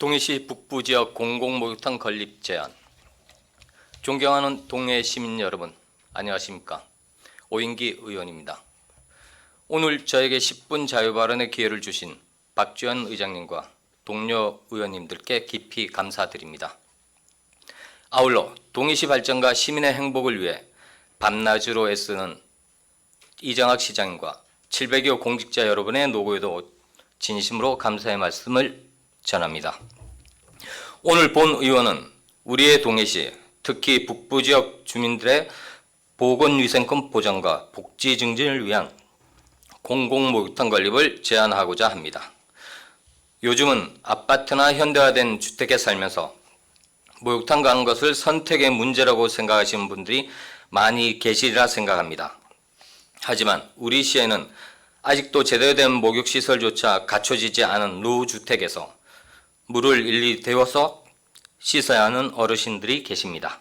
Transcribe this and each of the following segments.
동해시 북부지역 공공목욕탕 건립 제안. 존경하는 동해 시민 여러분, 안녕하십니까? 오인기 의원입니다. 오늘 저에게 10분 자유발언의 기회를 주신 박주현 의장님과 동료 의원님들께 깊이 감사드립니다. 아울러 동해시 발전과 시민의 행복을 위해 밤낮으로 애쓰는 이정학 시장님과 700여 공직자 여러분의 노고에도 진심으로 감사의 말씀을 전합니다. 오늘 본 의원은 우리의 동해시, 특히 북부지역 주민들의 보건위생권 보장과 복지 증진을 위한 공공목욕탕 건립을 제안하고자 합니다. 요즘은 아파트나 현대화된 주택에 살면서 목욕탕 가는 것을 선택의 문제라고 생각하시는 분들이 많이 계시리라 생각합니다. 하지만 우리 시에는 아직도 제대로 된 목욕시설조차 갖춰지지 않은 노후주택에서 물을 일일이 데워서 씻어야 하는 어르신들이 계십니다.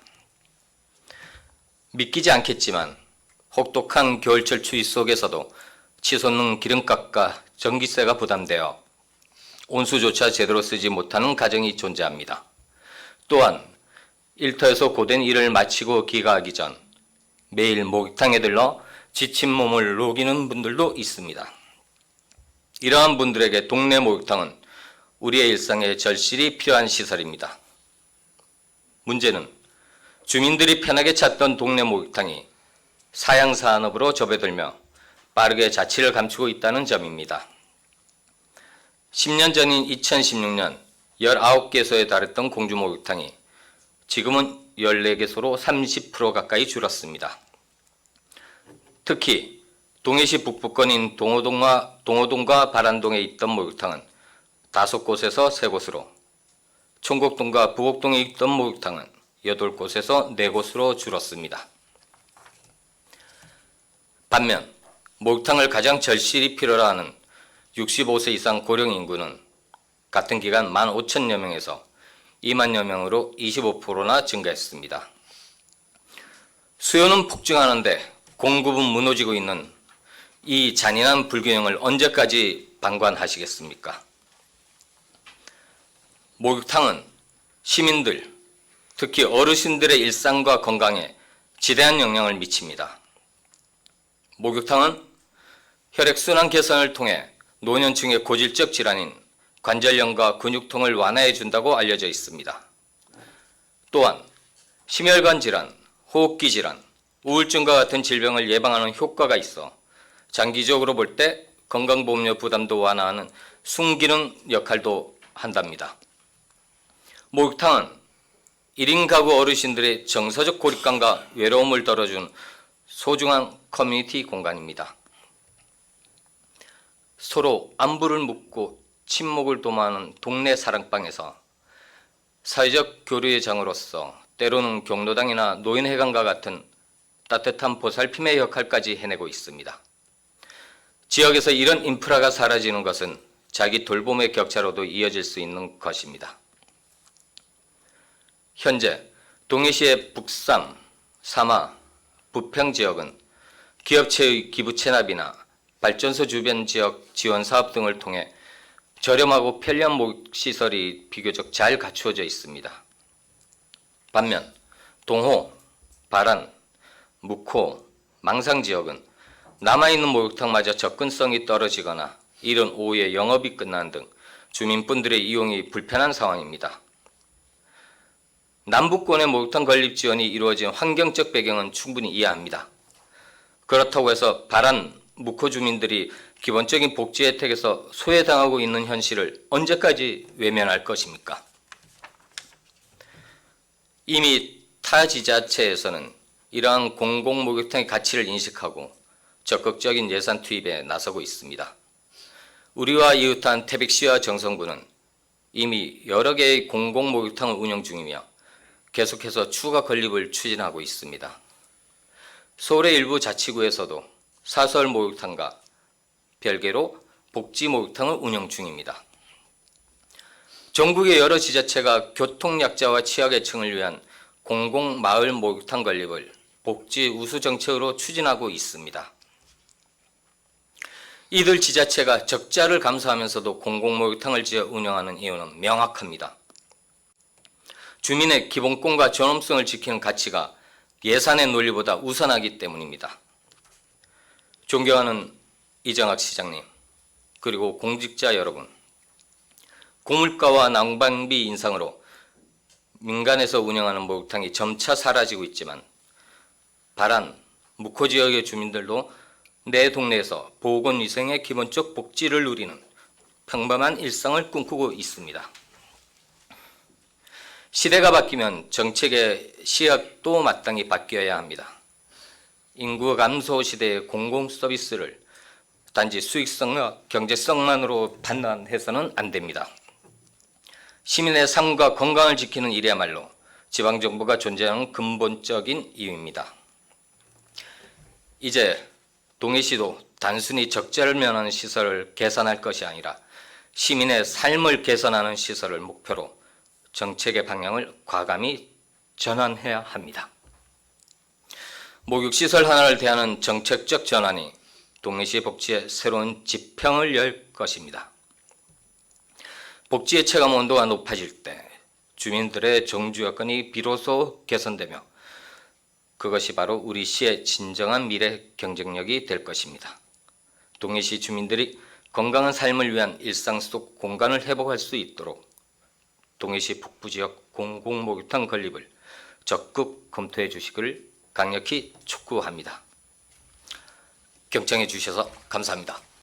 믿기지 않겠지만 혹독한 겨울철 추위 속에서도 치솟는 기름값과 전기세가 부담되어 온수조차 제대로 쓰지 못하는 가정이 존재합니다. 또한 일터에서 고된 일을 마치고 귀가하기 전 매일 목욕탕에 들러 지친 몸을 녹이는 분들도 있습니다. 이러한 분들에게 동네 목욕탕은 우리의 일상에 절실히 필요한 시설입니다. 문제는 주민들이 편하게 찾던 동네 목욕탕이 사양산업으로 접어들며 빠르게 자취를 감추고 있다는 점입니다. 10년 전인 2016년 19개소에 달했던 공주목욕탕이 지금은 14개소로 30% 가까이 줄었습니다. 특히 동해시 북부권인 동호동과 바란동에 있던 목욕탕은 5곳에서 3곳으로, 총곡동과 부곡동에 있던 목욕탕은 8곳에서 4곳으로 줄었습니다. 반면 목욕탕을 가장 절실히 필요로 하는 65세 이상 고령 인구는 같은 기간 15,000여 명에서 20,000여 명으로 25%나 증가했습니다. 수요는 폭증하는데 공급은 무너지고 있는 이 잔인한 불균형을 언제까지 방관하시겠습니까? 목욕탕은 시민들, 특히 어르신들의 일상과 건강에 지대한 영향을 미칩니다. 목욕탕은 혈액순환 개선을 통해 노년층의 고질적 질환인 관절염과 근육통을 완화해 준다고 알려져 있습니다. 또한 심혈관 질환, 호흡기 질환, 우울증과 같은 질병을 예방하는 효과가 있어 장기적으로 볼 때 건강보험료 부담도 완화하는 순기능 역할도 한답니다. 목욕탕은 1인 가구 어르신들의 정서적 고립감과 외로움을 덜어준 소중한 커뮤니티 공간입니다. 서로 안부를 묻고 친목을 도모하는 동네 사랑방에서 사회적 교류의 장으로서 때로는 경로당이나 노인회관과 같은 따뜻한 보살핌의 역할까지 해내고 있습니다. 지역에서 이런 인프라가 사라지는 것은 자기 돌봄의 격차로도 이어질 수 있는 것입니다. 현재 동해시의 북삼, 삼하, 부평 지역은 기업체의 기부 체납이나 발전소 주변 지역 지원 사업 등을 통해 저렴하고 편리한 목욕시설이 비교적 잘 갖추어져 있습니다. 반면 동호, 바란, 묵호, 망상 지역은 남아있는 목욕탕마저 접근성이 떨어지거나 이른 오후에 영업이 끝난 등 주민분들의 이용이 불편한 상황입니다. 남북권의 목욕탕 건립 지원이 이루어진 환경적 배경은 충분히 이해합니다. 그렇다고 해서 바란, 묵호 주민들이 기본적인 복지 혜택에서 소외당하고 있는 현실을 언제까지 외면할 것입니까? 이미 타 지자체에서는 이러한 공공목욕탕의 가치를 인식하고 적극적인 예산 투입에 나서고 있습니다. 우리와 이웃한 태백시와 정선구는 이미 여러 개의 공공목욕탕을 운영 중이며 계속해서 추가 건립을 추진하고 있습니다. 서울의 일부 자치구에서도 사설 목욕탕과 별개로 복지 목욕탕을 운영 중입니다. 전국의 여러 지자체가 교통약자와 취약계층을 위한 공공마을 목욕탕 건립을 복지 우수 정책으로 추진하고 있습니다. 이들 지자체가 적자를 감수하면서도 공공목욕탕을 지어 운영하는 이유는 명확합니다. 주민의 기본권과 존엄성을 지키는 가치가 예산의 논리보다 우선하기 때문입니다. 존경하는 이정학 시장님, 그리고 공직자 여러분, 고물가와 난방비 인상으로 민간에서 운영하는 목욕탕이 점차 사라지고 있지만 발안, 묵호 지역의 주민들도 내 동네에서 보건위생의 기본적 복지를 누리는 평범한 일상을 꿈꾸고 있습니다. 시대가 바뀌면 정책의 시각도 마땅히 바뀌어야 합니다. 인구 감소 시대의 공공서비스를 단지 수익성과 경제성만으로 판단해서는 안 됩니다. 시민의 삶과 건강을 지키는 일이야말로 지방정부가 존재하는 근본적인 이유입니다. 이제 동해시도 단순히 적자를 면하는 시설을 개선할 것이 아니라 시민의 삶을 개선하는 시설을 목표로 정책의 방향을 과감히 전환해야 합니다. 목욕시설 하나를 대하는 정책적 전환이 동해시 복지의 새로운 지평을 열 것입니다. 복지의 체감 온도가 높아질 때 주민들의 정주 여건이 비로소 개선되며 그것이 바로 우리 시의 진정한 미래 경쟁력이 될 것입니다. 동해시 주민들이 건강한 삶을 위한 일상 속 공간을 회복할 수 있도록 동해시 북부지역 공공목욕탕 건립을 적극 검토해 주시기를 강력히 촉구합니다. 경청해 주셔서 감사합니다.